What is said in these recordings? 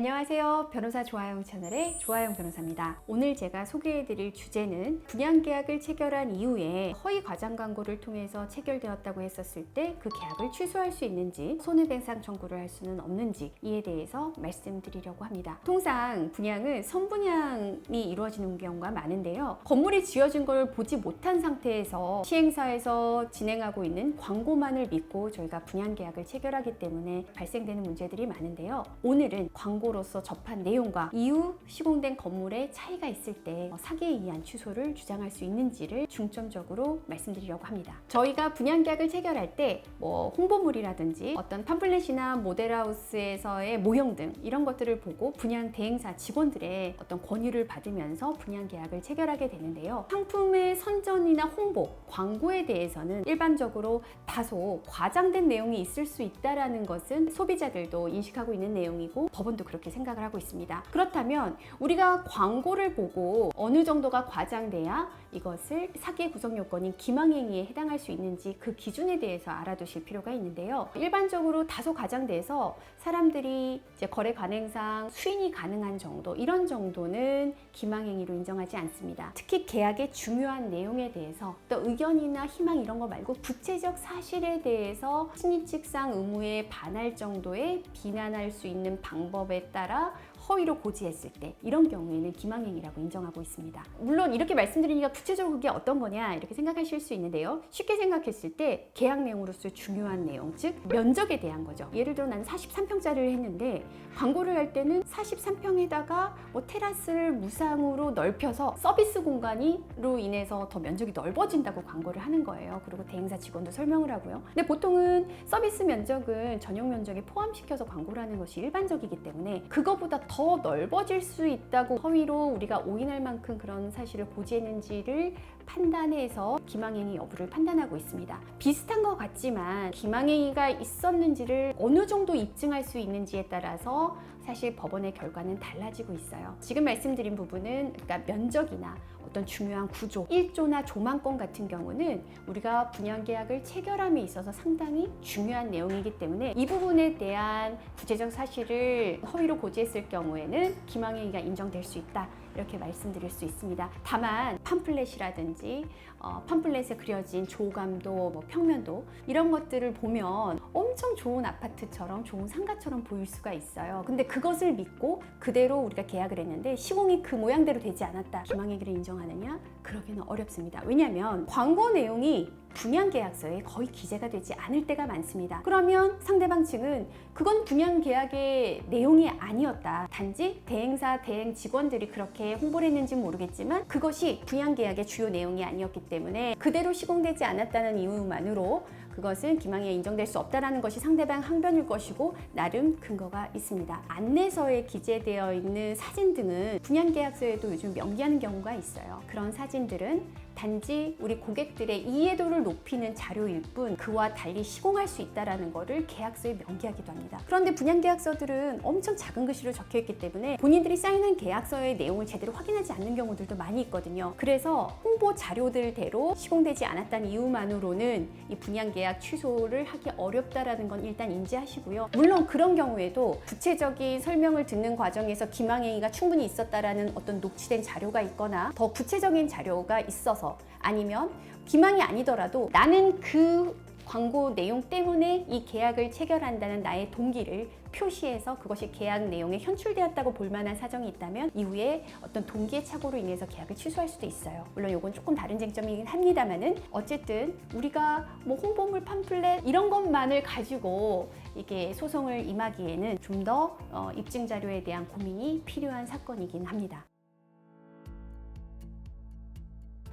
안녕하세요. 변호사 조아영 채널의 조아영 변호사입니다. 오늘 제가 소개해드릴 주제는 분양계약을 체결한 이후에 허위 과장 광고를 통해서 체결되었다고 했었을 때 그 계약을 취소할 수 있는지, 손해배상 청구를 할 수는 없는지 이에 대해서 말씀드리려고 합니다. 통상 분양은 선분양이 이루어지는 경우가 많은데요. 건물이 지어진 걸 보지 못한 상태에서 시행사에서 진행하고 있는 광고만을 믿고 저희가 분양계약을 체결하기 때문에 발생되는 문제들이 많은데요. 오늘은 광고로서 접한 내용과 이후 시공된 건물에 차이가 있을 때 사기에 의한 취소를 주장할 수 있는지를 중점적으로 말씀드리려고 합니다. 저희가 분양계약을 체결할 때 홍보물이라든지 어떤 팜플렛이나 모델하우스에서의 모형 등 이런 것들을 보고 분양 대행사 직원들의 어떤 권유를 받으면서 분양계약을 체결하게 되는데요. 상품의 선전이나 홍보, 광고에 대해서는 일반적으로 다소 과장된 내용이 있을 수 있다는 것은 소비자들도 인식하고 있는 내용이고 법원도 그렇게 생각을 하고 있습니다. 그렇다면 우리가 광고를 보고 어느 정도가 과장돼야 이것을 사기의 구성 요건인 기망행위에 해당할 수 있는지 그 기준에 대해서 알아두실 필요가 있는데요. 일반적으로 다소 과장돼서 사람들이 이제 거래 관행상 수인이 가능한 정도, 이런 정도는 기망행위로 인정하지 않습니다. 특히 계약의 중요한 내용에 대해서 또 의견이나 희망 이런 거 말고 구체적 사실에 대해서 신입직상 의무에 반할 정도의 비난할 수 있는 방법에 따라 허위로 고지했을 때 이런 경우에는 기망행위라고 인정하고 있습니다. 물론 이렇게 말씀드리니까 구체적으로 그게 어떤 거냐 이렇게 생각하실 수 있는데요. 쉽게 생각했을 때 계약 내용으로서 중요한 내용, 즉 면적에 대한 거죠. 예를 들어 나는 43평짜리를 했는데 광고를 할 때는 43평에다가 테라스를 무상으로 넓혀서 서비스 공간으로 인해서 더 면적이 넓어진다고 광고를 하는 거예요. 그리고 대행사 직원도 설명을 하고요. 근데 보통은 서비스 면적은 전용 면적에 포함시켜서 광고를 하는 것이 일반적이기 때문에 그거보다 더 넓어질 수 있다고 허위로 우리가 오인할 만큼 그런 사실을 고지했는지를 판단해서 기망행위 여부를 판단하고 있습니다. 비슷한 것 같지만 기망행위가 있었는지를 어느 정도 입증할 수 있는지에 따라서 사실 법원의 결과는 달라지고 있어요. 지금 말씀드린 부분은 그러니까 면적이나 어떤 중요한 구조, 1조나 조망권 같은 경우는 우리가 분양계약을 체결함에 있어서 상당히 중요한 내용이기 때문에 이 부분에 대한 구체적 사실을 허위로 고지했을 경우에는 기망행위가 인정될 수 있다, 이렇게 말씀드릴 수 있습니다. 다만 팜플렛이라든지 팜플렛에 그려진 조감도, 평면도 이런 것들을 보면 엄청 좋은 아파트처럼 좋은 상가처럼 보일 수가 있어요. 근데 그것을 믿고 그대로 우리가 계약을 했는데 시공이 그 모양대로 되지 않았다, 기망행위를 인정하느냐? 그러기는 어렵습니다. 왜냐하면 광고 내용이 분양계약서에 거의 기재가 되지 않을 때가 많습니다. 그러면 상대방 측은 그건 분양계약의 내용이 아니었다, 단지 대행사 대행 직원들이 그렇게 홍보를 했는지 모르겠지만 그것이 분양계약의 주요 내용이 아니었기 때문에 그대로 시공되지 않았다는 이유만으로 그것은 기망행위에 인정될 수 없다는 것이 상대방 항변일 것이고 나름 근거가 있습니다. 안내서에 기재되어 있는 사진 등은 분양계약서에도 요즘 명기하는 경우가 있어요. 그런 사진들은 단지 우리 고객들의 이해도를 높이는 자료일 뿐 그와 달리 시공할 수 있다는 것을 계약서에 명기하기도 합니다. 그런데 분양계약서들은 엄청 작은 글씨로 적혀있기 때문에 본인들이 사인한 계약서의 내용을 제대로 확인하지 않는 경우들도 많이 있거든요. 그래서 홍보 자료들대로 시공되지 않았다는 이유만으로는 이 분양계약 취소를 하기 어렵다는 건 일단 인지하시고요. 물론 그런 경우에도 구체적인 설명을 듣는 과정에서 기망행위가 충분히 있었다는 어떤 녹취된 자료가 있거나 더 구체적인 자료가 있어서 아니면 기망이 아니더라도 나는 그 광고 내용 때문에 이 계약을 체결한다는 나의 동기를 표시해서 그것이 계약 내용에 현출되었다고 볼 만한 사정이 있다면 이후에 어떤 동기의 착오로 인해서 계약을 취소할 수도 있어요. 물론 이건 조금 다른 쟁점이긴 합니다만은 어쨌든 우리가 홍보물 팜플렛 이런 것만을 가지고 이게 소송을 임하기에는 좀 더 입증 자료에 대한 고민이 필요한 사건이긴 합니다.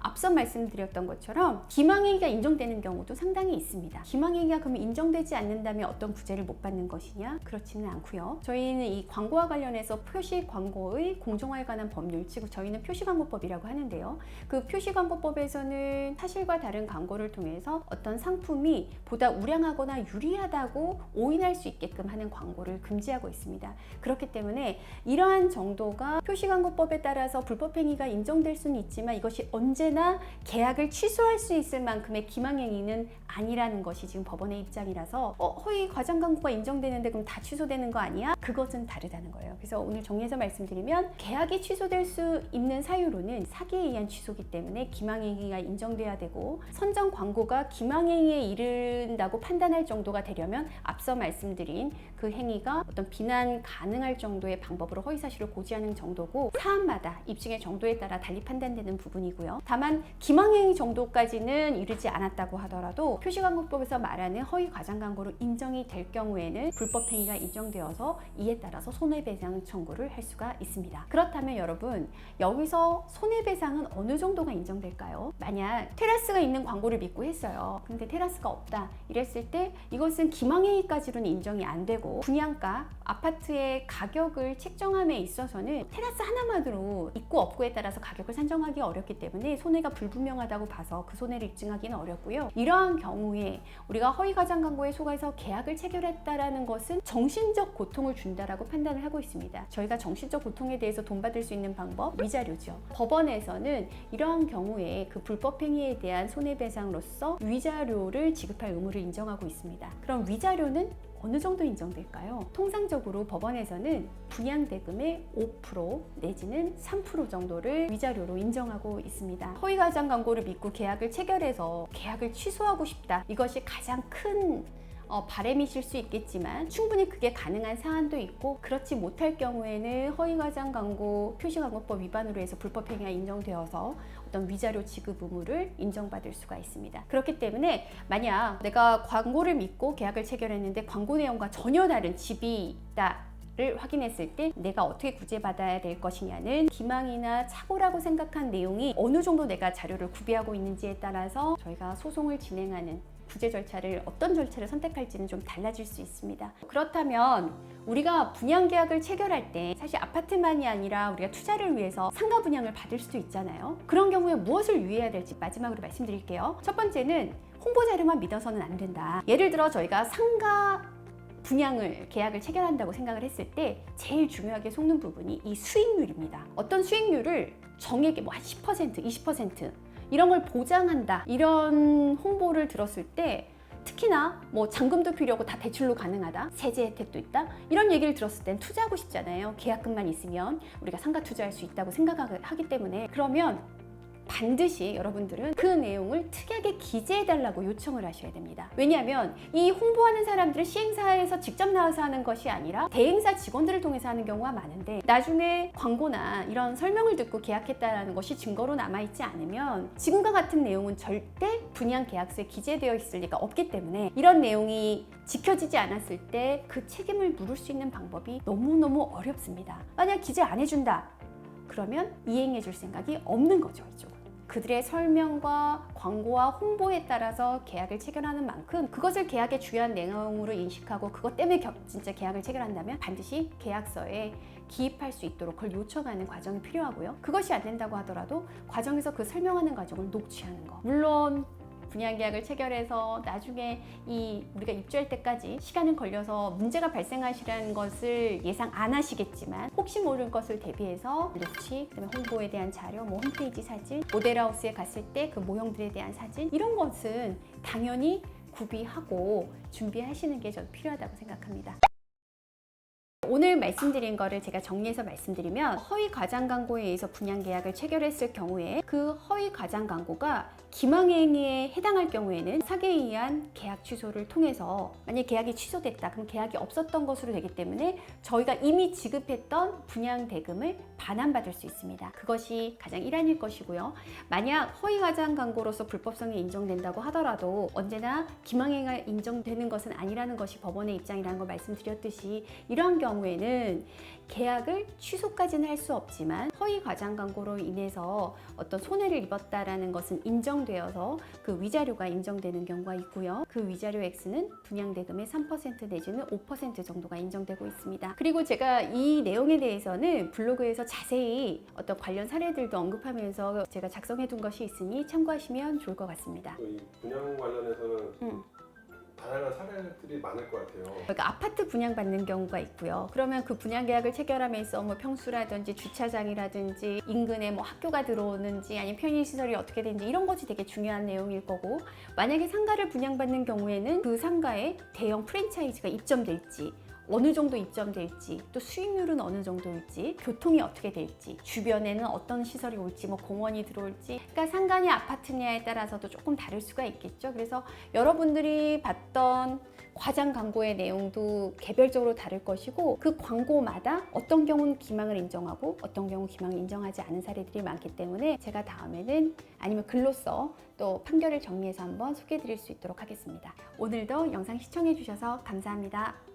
앞서 말씀드렸던 것처럼 기망행위가 인정되는 경우도 상당히 있습니다. 기망행위가 그러면 인정되지 않는다면 어떤 구제를 못 받는 것이냐? 그렇지는 않고요. 저희는 이 광고와 관련해서 표시광고의 공정화에 관한 법률, 즉 저희는 표시광고법이라고 하는데요. 그 표시광고법에서는 사실과 다른 광고를 통해서 어떤 상품이 보다 우량하거나 유리하다고 오인할 수 있게끔 하는 광고를 금지하고 있습니다. 그렇기 때문에 이러한 정도가 표시광고법에 따라서 불법행위가 인정될 수는 있지만 이것이 언제 언제나 계약을 취소할 수 있을 만큼의 기망행위는 아니라는 것이 지금 법원의 입장이라서 허위 과장 광고가 인정되는데 그럼 다 취소되는 거 아니야? 그것은 다르다는 거예요. 그래서 오늘 정리해서 말씀드리면 계약이 취소될 수 있는 사유로는 사기에 의한 취소이기 때문에 기망행위가 인정돼야 되고 선정 광고가 기망행위에 이른다고 판단할 정도가 되려면 앞서 말씀드린 그 행위가 어떤 비난 가능할 정도의 방법으로 허위사실을 고지하는 정도고 사안마다 입증의 정도에 따라 달리 판단되는 부분이고요. 다만 기망행위 정도까지는 이르지 않았다고 하더라도 표시광고법에서 말하는 허위 과장 광고로 인정이 될 경우에는 불법행위가 인정되어서 이에 따라서 손해배상 청구를 할 수가 있습니다. 그렇다면 여러분 여기서 손해배상은 어느 정도가 인정될까요? 만약 테라스가 있는 광고를 믿고 했어요. 근데 테라스가 없다 이랬을 때 이것은 기망행위까지로는 인정이 안 되고 분양가, 아파트의 가격을 책정함에 있어서는 테라스 하나만으로 있고 없고에 따라서 가격을 산정하기 어렵기 때문에 손해가 불분명하다고 봐서 그 손해를 입증하기는 어렵고요. 이러한 경우에 우리가 허위 과장 광고에 속아서 계약을 체결했다라는 것은 정신적 고통을 준다라고 판단을 하고 있습니다. 저희가 정신적 고통에 대해서 돈 받을 수 있는 방법 위자료죠. 법원에서는 이러한 경우에 그 불법 행위에 대한 손해배상으로서 위자료를 지급할 의무를 인정하고 있습니다. 그럼 위자료는 어느 정도 인정될까요? 통상적으로 법원에서는 분양대금의 5% 내지는 3% 정도를 위자료로 인정하고 있습니다. 허위 과장 광고를 믿고 계약을 체결해서 계약을 취소하고 싶다. 이것이 가장 큰 바람이실 수 있겠지만 충분히 그게 가능한 사안도 있고 그렇지 못할 경우에는 허위 과장 광고 표시광고법 위반으로 해서 불법 행위가 인정되어서 어떤 위자료 지급 의무를 인정받을 수가 있습니다. 그렇기 때문에 만약 내가 광고를 믿고 계약을 체결했는데 광고 내용과 전혀 다른 집이 있다 를 확인했을 때 내가 어떻게 구제받아야 될 것이냐는 기망이나 착오라고 생각한 내용이 어느 정도 내가 자료를 구비하고 있는지에 따라서 저희가 소송을 진행하는 구제 절차를 어떤 절차를 선택할지는 좀 달라질 수 있습니다. 그렇다면 우리가 분양 계약을 체결할 때 사실 아파트만이 아니라 우리가 투자를 위해서 상가 분양을 받을 수도 있잖아요. 그런 경우에 무엇을 유의해야 될지 마지막으로 말씀드릴게요. 첫 번째는 홍보 자료만 믿어서는 안 된다. 예를 들어 저희가 상가 분양을 계약을 체결한다고 생각을 했을 때 제일 중요하게 속는 부분이 이 수익률입니다. 어떤 수익률을 정액의 한 10%, 20% 이런 걸 보장한다 이런 홍보를 들었을 때 특히나 잔금도 필요 없고 다 대출로 가능하다, 세제 혜택도 있다 이런 얘기를 들었을 땐 투자하고 싶잖아요. 계약금만 있으면 우리가 상가 투자할 수 있다고 생각하기 때문에 그러면 반드시 여러분들은 그 내용을 특이하게 기재해달라고 요청을 하셔야 됩니다. 왜냐하면 이 홍보하는 사람들은 시행사에서 직접 나와서 하는 것이 아니라 대행사 직원들을 통해서 하는 경우가 많은데 나중에 광고나 이런 설명을 듣고 계약했다는 것이 증거로 남아있지 않으면 지금과 같은 내용은 절대 분양 계약서에 기재되어 있을 리가 없기 때문에 이런 내용이 지켜지지 않았을 때 그 책임을 물을 수 있는 방법이 너무너무 어렵습니다. 만약 기재 안 해준다 그러면 이행해 줄 생각이 없는 거죠. 이쪽은. 그들의 설명과 광고와 홍보에 따라서 계약을 체결하는 만큼 그것을 계약의 중요한 내용으로 인식하고 그것 때문에 진짜 계약을 체결한다면 반드시 계약서에 기입할 수 있도록 그걸 요청하는 과정이 필요하고요. 그것이 안 된다고 하더라도 과정에서 그 설명하는 과정을 녹취하는 거. 물론 분양계약을 체결해서 나중에 우리가 입주할 때까지 시간은 걸려서 문제가 발생하시라는 것을 예상 안 하시겠지만 혹시 모를 것을 대비해서 녹취, 그다음에 홍보에 대한 자료, 홈페이지 사진, 모델하우스에 갔을 때 그 모형들에 대한 사진 이런 것은 당연히 구비하고 준비하시는 게 저는 필요하다고 생각합니다. 오늘 말씀드린 거를 제가 정리해서 말씀드리면 허위 과장 광고에 의해서 분양 계약을 체결했을 경우에 그 허위 과장 광고가 기망행위에 해당할 경우에는 사기에 의한 계약 취소를 통해서 만약 계약이 취소됐다 그럼 계약이 없었던 것으로 되기 때문에 저희가 이미 지급했던 분양 대금을 반환받을 수 있습니다. 그것이 가장 일환일 것이고요. 만약 허위 과장 광고로서 불법성이 인정된다고 하더라도 언제나 기망행위가 인정되는 것은 아니라는 것이 법원의 입장이라는 걸 말씀드렸듯이 이러한 경우에는 계약을 취소까지는 할 수 없지만 허위 과장 광고로 인해서 어떤 손해를 입었다라는 것은 인정되어서 그 위자료가 인정되는 경우가 있고요. 그 위자료 액수는 분양대금의 3% 내지는 5% 정도가 인정되고 있습니다. 그리고 제가 이 내용에 대해서는 블로그에서 자세히 어떤 관련 사례들도 언급하면서 제가 작성해 둔 것이 있으니 참고하시면 좋을 것 같습니다. 이 분양 관련해서는 다양한 사례들이 많을 것 같아요. 그러니까 아파트 분양받는 경우가 있고요. 그러면 그 분양 계약을 체결함에 있어 뭐 평수라든지 주차장이라든지 인근에 뭐 학교가 들어오는지 아니면 편의 시설이 어떻게 되는지 이런 것이 되게 중요한 내용일 거고, 만약에 상가를 분양받는 경우에는 그 상가에 대형 프랜차이즈가 입점될지, 어느 정도 입점될지, 또 수익률은 어느 정도일지, 교통이 어떻게 될지, 주변에는 어떤 시설이 올지, 뭐 공원이 들어올지, 그러니까 상가냐 아파트냐에 따라서도 조금 다를 수가 있겠죠. 그래서 여러분들이 봤던 과장 광고의 내용도 개별적으로 다를 것이고, 그 광고마다 어떤 경우는 기망을 인정하고 어떤 경우 기망을 인정하지 않은 사례들이 많기 때문에 제가 다음에는 아니면 글로써 또 판결을 정리해서 한번 소개해 드릴 수 있도록 하겠습니다. 오늘도 영상 시청해 주셔서 감사합니다.